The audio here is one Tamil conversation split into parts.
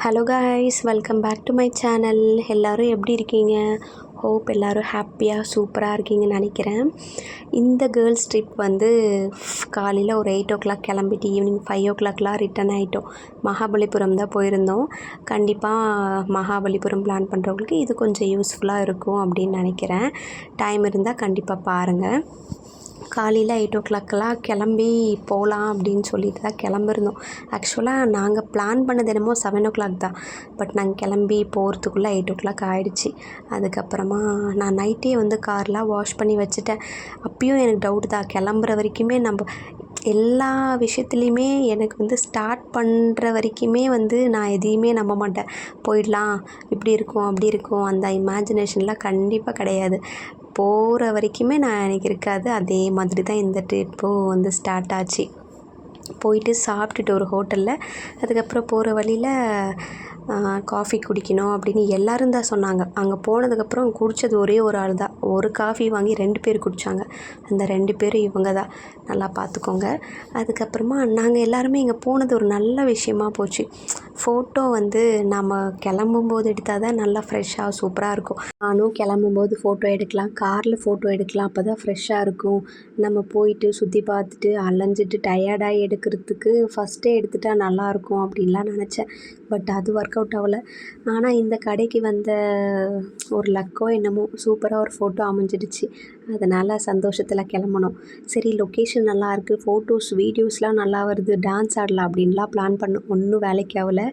Hello guys, welcome back to my channel. எல்லோரும் எப்படி இருக்கீங்க? ஹோப் எல்லோரும் ஹாப்பியாக சூப்பராக இருக்கீங்கன்னு நினைக்கிறேன். இந்த கேர்ள்ஸ் ட்ரிப் வந்து காலையில் ஒரு 8 o'clock கிளம்பிட்டு ஈவினிங் 5 o'clockலாம் ரிட்டன் ஆகிட்டோம். மகாபலிபுரம் தான் போயிருந்தோம். கண்டிப்பாக மகாபலிபுரம் பிளான் பண்ணுறவங்களுக்கு இது கொஞ்சம் யூஸ்ஃபுல்லாக இருக்கும் அப்படின்னு நினைக்கிறேன். டைம் இருந்தால் கண்டிப்பாக பாருங்கள். காலையில் 8 o'clockலாம் கிளம்பி போகலாம் அப்படின்னு சொல்லிட்டு தான் கிளம்பிருந்தோம். ஆக்சுவலாக நாங்கள் பிளான் பண்ணது என்னமோ 7 o'clock தான். பட் நாங்கள் கிளம்பி போகிறதுக்குள்ளே 8 o'clock ஆகிடுச்சி. அதுக்கப்புறமா நான் நைட்டே வந்து கார்லாம் வாஷ் பண்ணி வச்சுட்டேன். அப்பயும் எனக்கு டவுட் தான், கிளம்புற வரைக்குமே நம்ம எல்லா விஷயத்துலையுமே எனக்கு வந்து ஸ்டார்ட் பண்ணுற வரைக்குமே வந்து நான் எதையுமே நம்ப மாட்டேன். போயிடலாம், இப்படி இருக்கும் அப்படி இருக்கும், அந்த இமேஜினேஷன்லாம் கண்டிப்பாக கிடையாது. போகிற வரைக்குமே நான் எனக்கு இருக்காது. அதே மாதிரி தான் இந்த ட்ரிப்பும் வந்து ஸ்டார்ட் ஆச்சு. போயிட்டு சாப்பிட்டுட்டு ஒரு ஹோட்டலில், அதுக்கப்புறம் போகிற வழியில் காஃபி குடிக்கணும் அப்படின்னு எல்லோரும் தான் சொன்னாங்க. அங்கே போனதுக்கப்புறம் குடித்தது ஒரே ஒரு ஆள் தான். ஒரு காஃபி வாங்கி 2 பேர் குடித்தாங்க. அந்த 2 பேர் இவங்க தான், நல்லா பார்த்துக்கோங்க. அதுக்கப்புறமா நாங்கள் எல்லாருமே இங்கே போனது ஒரு நல்ல விஷயமா போச்சு. ஃபோட்டோ வந்து நம்ம கிளம்பும்போது எடுத்தால் தான் நல்லா ஃப்ரெஷ்ஷாக சூப்பராக இருக்கும். நானும் கிளம்பும்போது ஃபோட்டோ எடுக்கலாம், காரில் ஃபோட்டோ எடுக்கலாம், அப்போ தான் ஃப்ரெஷ்ஷாக இருக்கும். நம்ம போயிட்டு சுற்றி பார்த்துட்டு அலைஞ்சிட்டு டயர்டாகி எடுக்கிறதுக்கு ஃபஸ்ட்டே எடுத்துட்டா நல்லாயிருக்கும் அப்படின்லாம் நினச்சேன். பட் அது ஒர்க் அவுட் ஆகலை. ஆனால் இந்த கடைக்கு வந்த ஒரு லக்கோ என்னமோ சூப்பராக ஒரு ஃபோட்டோ அமைஞ்சிடுச்சு. அதனால் சந்தோஷத்தில் கிளம்பணும். சரி, லொக்கேஷன் நல்லாயிருக்கு, ஃபோட்டோஸ் வீடியோஸ்லாம் நல்லா வருது, டான்ஸ் ஆடலாம் அப்படின்லாம் பிளான் பண்ணோம். ஒன்றும் வேலைக்கு ஆகலை.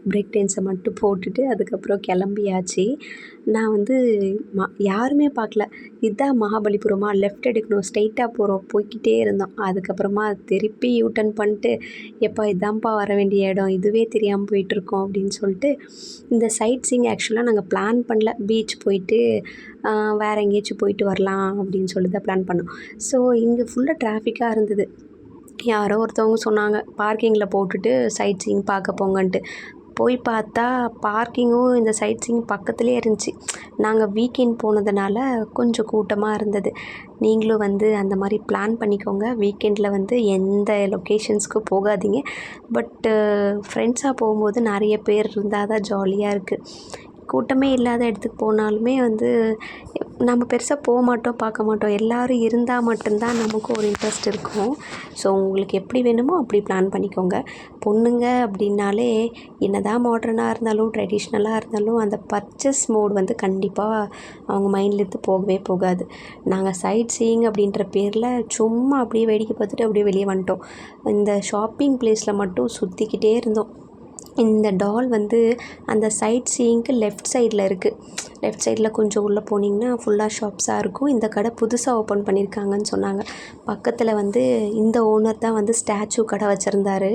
பிரேக் டான்ஸை மட்டும் போட்டுட்டு அதுக்கப்புறம் கிளம்பியாச்சு. நான் வந்து யாருமே பார்க்கல. இதுதான் மகாபலிபுரமா, லெஃப்ட் எடுக்கணும், ஸ்ட்ரெயிட்டாக போகிறோம், போய்கிட்டே இருந்தோம். அதுக்கப்புறமா திருப்பி யூட்டன் பண்ணிட்டு, எப்போ இதான்ப்பா வர வேண்டிய இடம், இதுவே தெரியாமல் போயிட்டுருக்கோம் அப்படின்னு சொல்லிட்டு இந்த சைட் சீயிங் ஆக்சுவலாக நாங்கள் பிளான் பண்ணல. பீச் போயிட்டு வேறு எங்கேயாச்சும் போயிட்டு வரலாம் அப்படின்னு சொல்லி தான் பிளான் பண்ணோம். ஸோ இங்கே ஃபுல்லாக டிராஃபிக்காக இருந்தது. யாரோ ஒருத்தவங்க சொன்னாங்க பார்க்கிங்கில் போட்டுட்டு சைட் சீயிங் பார்க்க போங்கன்ட்டு. போய் பார்த்தா பார்க்கிங்கும் இந்த சைட் சீயிங் பக்கத்துலேயே இருந்துச்சு. நாங்கள் வீக்கெண்ட் போனதுனால கொஞ்சம் கூட்டமாக இருந்தது. நீங்களும் வந்து அந்த மாதிரி பிளான் பண்ணிக்கோங்க. வீக்கெண்டில் வந்து எந்த லொக்கேஷன்ஸ்க்கும் போகாதீங்க. பட்டு ஃப்ரெண்ட்ஸாக போகும்போது நிறைய பேர் இருந்தால் தான் ஜாலியாக இருக்குது. கூட்டமே இல்லாத இடத்துக்கு போனாலுமே வந்து நம்ம பெருசாக போக மாட்டோம், பார்க்க மாட்டோம். எல்லோரும் இருந்தால் மட்டும்தான் நமக்கும் ஒரு இன்ட்ரெஸ்ட் இருக்கும். ஸோ உங்களுக்கு எப்படி வேணுமோ அப்படி பிளான் பண்ணிக்கோங்க. பொண்ணுங்க அப்படின்னாலே என்னதான் மாடர்னாக இருந்தாலும் ட்ரெடிஷ்னலாக இருந்தாலும் அந்த பர்ச்சேஸ் மோட் வந்து கண்டிப்பாக அவங்க மைண்ட்லேருந்து போகவே போகாது. நாங்கள் சைட் சீயிங் அப்படின்ற பேரில் சும்மா அப்படியே வேடிக்கை பார்த்துட்டு அப்படியே வெளியே வந்துட்டோம். இந்த ஷாப்பிங் பிளேஸில் மட்டும் சுற்றிக்கிட்டே இருந்தோம். இந்த டால் வந்து அந்த சைட் சீயிங்க்கு லெஃப்ட் சைடில் இருக்குது. லெஃப்ட் சைடில் கொஞ்சம் உள்ளே போனீங்கன்னா ஃபுல்லாக ஷாப்ஸாக இருக்கும். இந்த கடை புதுசாக ஓப்பன் பண்ணியிருக்காங்கன்னு சொன்னாங்க. பக்கத்தில் வந்து இந்த ஓனர் தான் வந்து ஸ்டாச்சு கடை வச்சுருந்தாரு.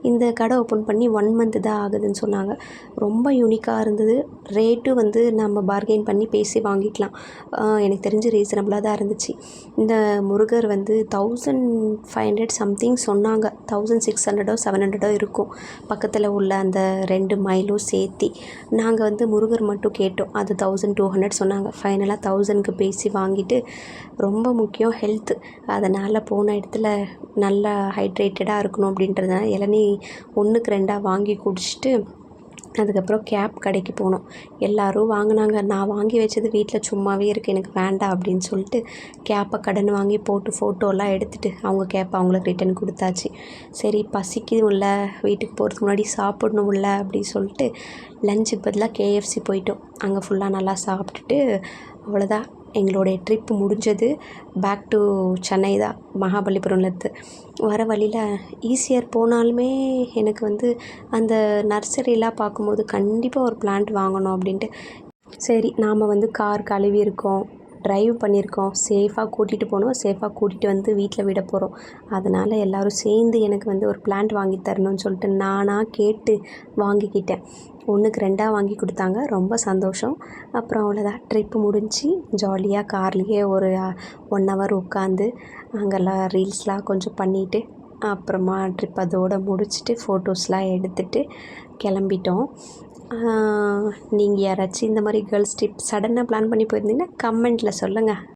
இந்த கடை ஓப்பன் பண்ணி 1 month தான் ஆகுதுன்னு சொன்னாங்க. ரொம்ப யூனிக்காக இருந்தது. ரேட்டும் வந்து நம்ம பார்கெயின் பண்ணி பேசி வாங்கிக்கலாம். எனக்கு தெரிஞ்சு ரீசனபிளாக தான் இருந்துச்சு. இந்த முருகர் வந்து 1500 சம்திங் சொன்னாங்க. 1600 700 இருக்கும். பக்கத்தில் உள்ள அந்த 2 மைலும் சேர்த்தி நாங்கள் வந்து முருகர் மட்டும் கேட்டோம். அது 1200 சொன்னாங்க. ஃபைனலாக 1000க்கு பேசி வாங்கிட்டு, ரொம்ப முக்கியம் ஹெல்த்து. அதனால் போன இடத்துல நல்லா ஹைட்ரேட்டடாக இருக்கணும் அப்படின்றதுனால இளநீ 1க்கு 2 வாங்கி குடிச்சிட்டு அதுக்கப்புறம் கேப் கடைக்கு போனோம். எல்லோரும் வாங்கினாங்க. நான் வாங்கி வச்சது வீட்டில் சும்மாவே இருக்குது, எனக்கு வேண்டாம் அப்படின்னு சொல்லிட்டு கேப்பை கடன் வாங்கி போட்டு ஃபோட்டோலாம் எடுத்துகிட்டு அவங்க கேப்பை அவங்களுக்கு ரிட்டன் கொடுத்தாச்சு. சரி, பசிக்குதும்ல, வீட்டுக்கு போகிறதுக்கு முன்னாடி சாப்பிடணும்ல அப்படின்னு சொல்லிட்டு லஞ்சுக்கு பதிலாக KFC போயிட்டோம். அங்கே ஃபுல்லாக நல்லா சாப்பிட்டுட்டு அவ்வளோதான், எங்களுடைய ட்ரிப்பு முடிஞ்சது. பேக் டு சென்னை தான், மகாபலிபுரம்லேருந்து. வர வழியில் ஈஸியர் போனாலுமே எனக்கு வந்து அந்த நர்சரிலாம் பார்க்கும்போது கண்டிப்பாக ஒரு பிளான்ட் வாங்கணும் அப்படின்ட்டு. சரி, நாம் வந்து கார் கழுவி இருக்கோம், ட்ரைவ் பண்ணியிருக்கோம், சேஃபாக கூட்டிகிட்டு போகணும், சேஃபாக கூட்டிகிட்டு வந்து வீட்டில் விட போகிறோம். அதனால் எல்லோரும் சேர்ந்து எனக்கு வந்து ஒரு பிளான்ட் வாங்கி தரணும்னு சொல்லிட்டு நானாக கேட்டு வாங்கிக்கிட்டேன். 1க்கு 2 வாங்கி கொடுத்தாங்க. ரொம்ப சந்தோஷம். அப்புறம் அவ்வளோதான், ட்ரிப்பு முடிஞ்சு ஜாலியாக கார்லேயே ஒரு 1 hour உட்காந்து அங்கெல்லாம் ரீல்ஸ்லாம் கொஞ்சம் பண்ணிவிட்டு அப்புறமா ட்ரிப் அதோடு முடிச்சுட்டு ஃபோட்டோஸ்லாம் எடுத்துகிட்டு கிளம்பிட்டோம். நீங்கள் யாராச்சும் இந்த மாதிரி கேர்ள்ஸ் ட்ரிப் சடனாக பிளான் பண்ணி போயிருந்தீங்கன்னா கமெண்ட்டில் சொல்லுங்கள்.